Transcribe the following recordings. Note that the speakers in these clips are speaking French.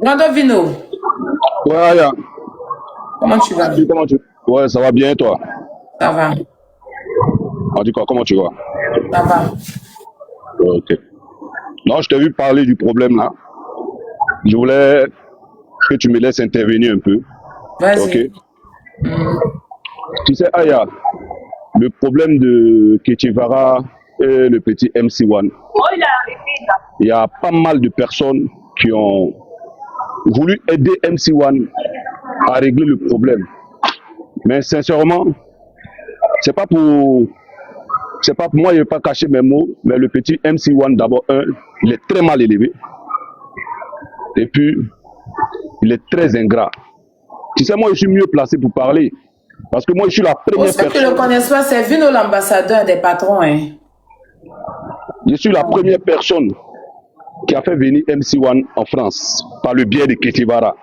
Grand Vino, Ouais, Aya. comment tu vas? Comment tu... Ouais, ça va bien, toi? Ça va, On dit quoi? Comment tu vas? ça va. Ok. Non, je t'ai vu parler du problème là. Je voulais que tu me laisses intervenir un peu. Ok. Vas-y. Hmm. Tu sais, Aya, le problème de Ketchevara et le petit MC1, il y a pas mal de personnes qui ont voulu aider MC1 à régler le problème. Mais sincèrement, c'est pas pour c'est pas pour moi, je ne vais pas cacher mes mots, mais le petit MC1, d'abord, il est très mal élevé. Et puis, il est très ingrat. Tu sais, moi, je suis mieux placé pour parler. Parce que moi, je suis la Pour première ceux qui ne le personne. connaissent pas, c'est Vino l'ambassadeur des patrons. Hein. Je suis la première personne qui a fait venir MC1 en France par le biais de Ketchevara.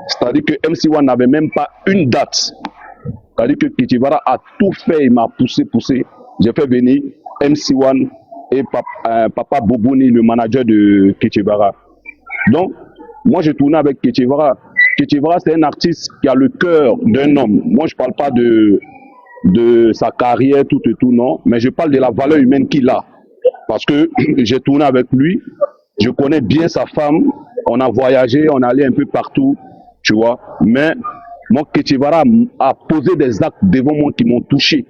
C'est-à-dire que MC1 n'avait même pas une date. C'est-à-dire que Ketchevara a tout fait, il m'a poussé. J'ai fait venir MC1 et Papa Bobouni, le manager de Ketchevara. Donc, moi, je tournais avec Ketchevara. Ketchevara, c'est un artiste qui a le cœur d'un homme. Moi, je ne parle pas de sa carrière, tout et tout, non. Mais je parle de la valeur humaine qu'il a. Parce que j'ai tourné avec lui. Je connais bien sa femme. On a voyagé, on est allé un peu partout, tu vois. Mais moi, Ketchevara a posé des actes devant moi qui m'ont touché,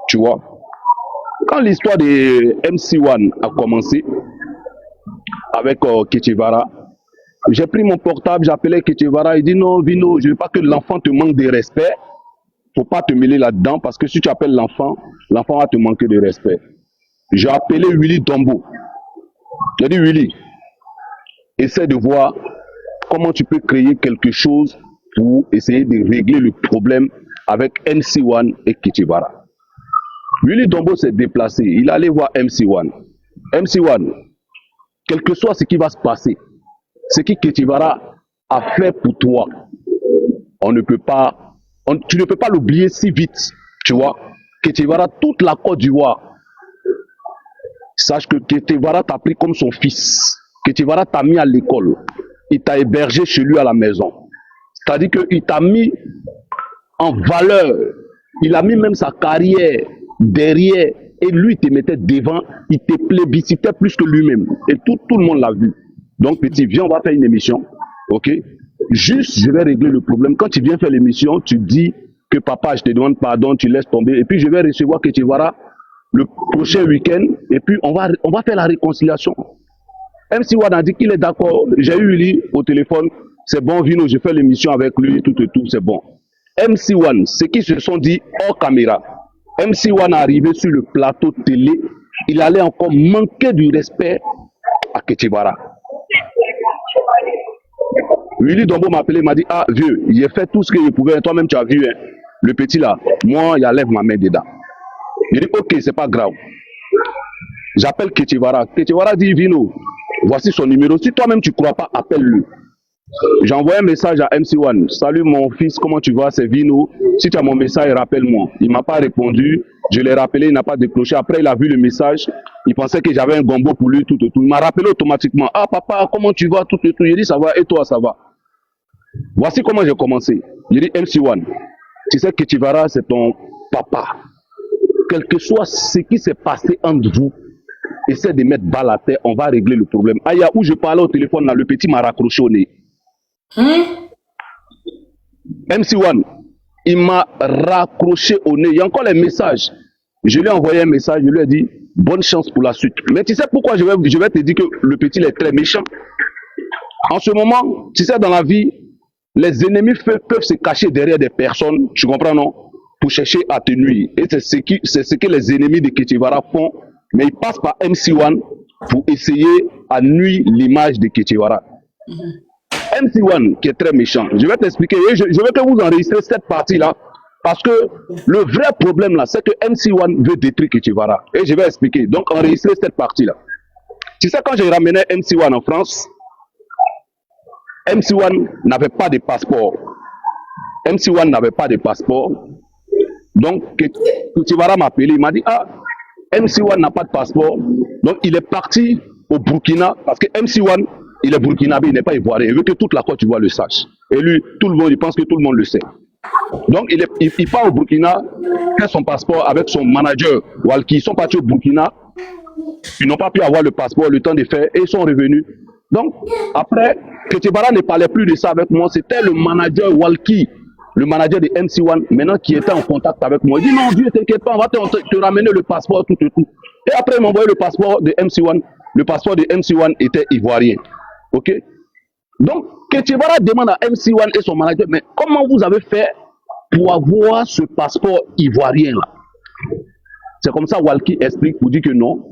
tu vois. Quand l'histoire de MC1 a commencé avec Ketchevara, j'ai pris mon portable, j'appelais Ketchevara, il dit non, Vino, je ne veux pas que l'enfant te manque de respect. Faut pas te mêler là-dedans parce que si tu appelles l'enfant, l'enfant va te manquer de respect. J'ai appelé Willy Dombo. J'ai dit Willy, essaie de voir comment tu peux créer quelque chose pour essayer de régler le problème avec MC1 et Ketchevara. Willy Dombo s'est déplacé, il allait voir MC1. MC1, quel que soit ce qui va se passer, ce que Ketchevara a fait pour toi, on ne peut pas, tu ne peux pas l'oublier si vite, tu vois. Ketchevara, toute la Côte d'Ivoire, sache que Ketchevara t'a pris comme son fils. Ketchevara t'a mis à l'école. Il t'a hébergé chez lui à la maison. C'est-à-dire qu'il t'a mis en valeur. Il a mis même sa carrière derrière. Et lui, il te mettait devant. Il te plébiscitait plus que lui-même. Et tout le monde l'a vu. Donc, petit, viens, on va faire une émission. OK? Juste, je vais régler le problème. Quand tu viens faire l'émission, tu dis que papa, je te demande pardon, tu laisses tomber. Et puis, je vais recevoir Ketchevara le prochain week-end. Et puis, on va faire la réconciliation. MC Wad a dit qu'il est d'accord. J'ai eu lui au téléphone. C'est bon, Vino, je fais l'émission avec lui, tout et tout, c'est bon. MC One, ceux qui se sont dit hors caméra, MC One est arrivé sur le plateau télé, il allait encore manquer du respect à Ketchevara. Willy Dombo m'a appelé, m'a dit, ah vieux, j'ai fait tout ce que je pouvais, toi-même tu as vu, hein, le petit là, moi, il enlève ma main dedans. J'ai dit, ok, c'est pas grave. J'appelle Ketchevara. Ketchevara dit, Vino, voici son numéro. Si toi-même tu ne crois pas, appelle-le. J'ai envoyé un message à MC1. Salut mon fils, comment tu vas? C'est Vino. Si tu as mon message, rappelle-moi. Il ne m'a pas répondu. Je l'ai rappelé, il n'a pas décroché. Après, il a vu le message. Il pensait que j'avais un gombo pour lui, tout et tout. Il m'a rappelé automatiquement. Ah papa, comment tu vas? Tout et tout. J'ai dit ça va et toi, ça va. Voici comment j'ai commencé. J'ai dit MC1, tu sais que Tivara, c'est ton papa. Quel que soit ce qui s'est passé entre vous, essaie de mettre balle à terre, on va régler le problème. Aïe, où je parlais au téléphone, là, le petit m'a raccroché au nez. MC1, il m'a raccroché au nez. Il y a encore les messages. Je lui ai envoyé un message, je lui ai dit bonne chance pour la suite. Mais tu sais pourquoi je vais te dire que le petit est très méchant. En ce moment, tu sais, dans la vie, les ennemis peuvent se cacher derrière des personnes, tu comprends, non? Pour chercher à te nuire. Et c'est ce que les ennemis de Ketchevara font. Mais ils passent par MC1 pour essayer à nuire l'image de Ketchevara. MC1 qui est très méchant. Je vais t'expliquer. Je veux que vous enregistrez cette partie-là. Parce que le vrai problème là, c'est que MC1 veut détruire Ketchevara. Et je vais expliquer. Donc enregistrez cette partie-là. Tu sais, quand j'ai ramené MC1 en France, MC1 n'avait pas de passeport. MC1 n'avait pas de passeport. Donc Ketchevara m'a appelé. Il m'a dit, ah, MC1 n'a pas de passeport. Donc il est parti au Burkina parce que MC1 il est burkinabé, il n'est pas ivoirien. Il veut que toute la Côte d'Ivoire le sache. Et lui, tout le monde, il pense que tout le monde le sait. Donc, il part au Burkina, fait son passeport avec son manager Walki. Ils sont partis au Burkina. Ils n'ont pas pu avoir le passeport, le temps de faire, et ils sont revenus. Donc, après, Ketibara ne parlait plus de ça avec moi. C'était le manager Walki, le manager de MC1, maintenant qui était en contact avec moi. Il dit non, Dieu, t'inquiète pas, on va te ramener le passeport, tout. Et après, il m'a envoyé le passeport de MC1. Le passeport de MC1 était ivoirien. Ok? Donc, Ketibara demande à MC1 et son manager, mais comment vous avez fait pour avoir ce passeport ivoirien là? C'est comme ça Walki explique pour dire que non.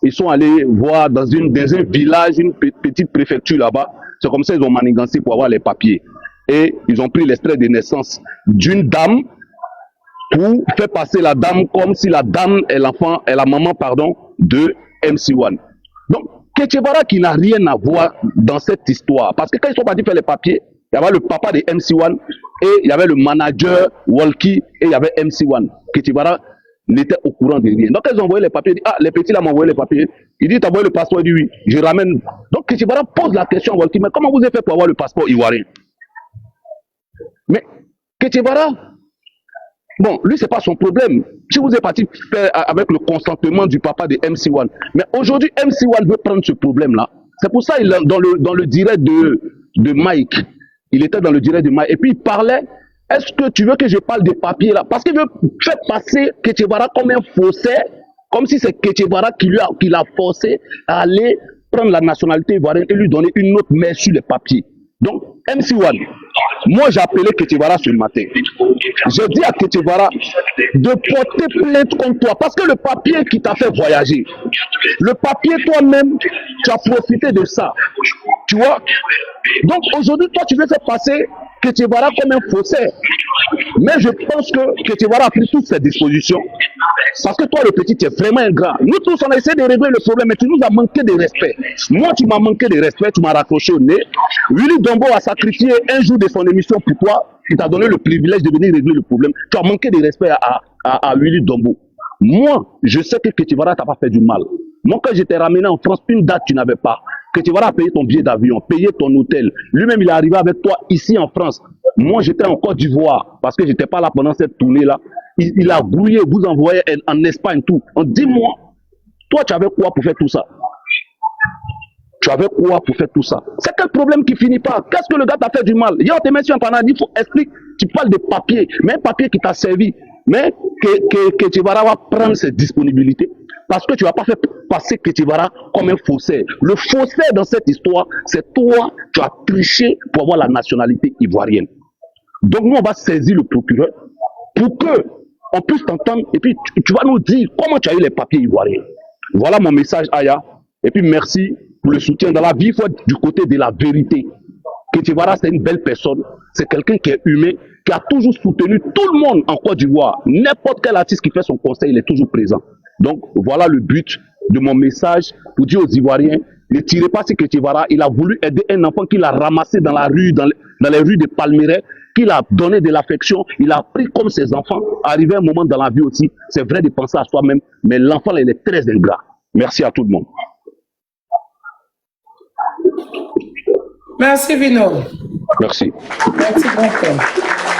Ils sont allés voir dans un village, une petite préfecture là-bas. C'est comme ça qu'ils ont manigancé pour avoir les papiers. Et ils ont pris l'extrait de naissance d'une dame pour faire passer la dame comme si la dame est l'enfant, est la maman, pardon, de MC1. Donc, Ketibara qui n'a rien à voir dans cette histoire. Parce que quand ils sont partis faire les papiers, il y avait le papa de MC1 et il y avait le manager Walki et il y avait MC1. Ketibara n'était au courant de rien. Donc, ils ont envoyé les papiers. Ah, les petits là m'ont envoyé les papiers. Il dit, t'as envoyé le passeport? Il dit oui. Je ramène. Donc, Ketibara pose la question à Walki, mais comment vous avez fait pour avoir le passeport ivoirien? Mais Ketibara, bon, lui, c'est pas son problème. Si vous êtes parti faire avec le consentement du papa de MC1, mais aujourd'hui, MC1 veut prendre ce problème-là. C'est pour ça qu'il est dans le direct de Mike. Il était dans le direct de Mike. Et puis, il parlait. Est-ce que tu veux que je parle des papiers là? Parce qu'il veut faire passer Ketibara comme un faussaire, comme si c'est Ketibara qui l'a forcé à aller prendre la nationalité ivoirienne et lui donner une autre main sur les papiers. Donc, MC1, moi j'ai appelé Ketibara ce matin. J'ai dit à Ketibara de porter plainte contre toi parce que le papier qui t'a fait voyager, le papier toi-même, tu as profité de ça. Tu vois? Donc aujourd'hui, toi tu veux faire passer Ketibara comme un faussaire. Mais je pense que Ketibara a pris toutes ses dispositions. Parce que toi, le petit, tu es vraiment ingrat. Nous tous, on a essayé de régler le problème, mais tu nous as manqué de respect. Moi, tu m'as manqué de respect, tu m'as raccroché au nez. Willy Dombo a sacrifié un jour de son émission pour toi, qui t'a donné le privilège de venir régler le problème. Tu as manqué de respect à Willy Dombo. Moi, je sais que Ketibara t'a pas fait du mal. Moi, quand j'étais ramené en France, une date, tu n'avais pas. Ketibara a payé ton billet d'avion, payé ton hôtel. Lui-même, il est arrivé avec toi ici en France. Moi, j'étais en Côte d'Ivoire parce que j'étais pas là pendant cette tournée-là. Il a brouillé, vous envoyé en Espagne, tout. Dis-moi, toi, tu avais quoi pour faire tout ça? Tu avais quoi pour faire tout ça? C'est quel problème qui finit pas? Qu'est-ce que le gars t'a fait du mal? Hier, on te met sur un canal, il faut expliquer. Tu parles de papier, mais un papier qui t'a servi. Mais Ketibara va prendre ses disponibilités parce que tu vas pas faire passer Ketibara comme un faussaire. Le faussaire dans cette histoire, c'est toi, tu as triché pour avoir la nationalité ivoirienne. Donc nous, on va saisir le procureur pour que on puisse t'entendre et puis tu vas nous dire comment tu as eu les papiers ivoiriens. Voilà mon message, Aya. Et puis merci pour le soutien. Dans la vie, il faut être du côté de la vérité. Ketibara, c'est une belle personne. C'est quelqu'un qui est humain, qui a toujours soutenu tout le monde en Côte d'Ivoire. N'importe quel artiste qui fait son conseil, il est toujours présent. Donc voilà le but de mon message pour dire aux Ivoiriens, ne tirez pas sur Ketibara. Il a voulu aider un enfant qu'il a ramassé dans la rue, dans les rues de Palmeraie, qu'il a donné de l'affection. Il a pris comme ses enfants. Arrivé un moment dans la vie aussi, c'est vrai de penser à soi-même, mais l'enfant, il est très ingrat. Merci à tout le monde. Merci, Vino. Merci. Merci beaucoup.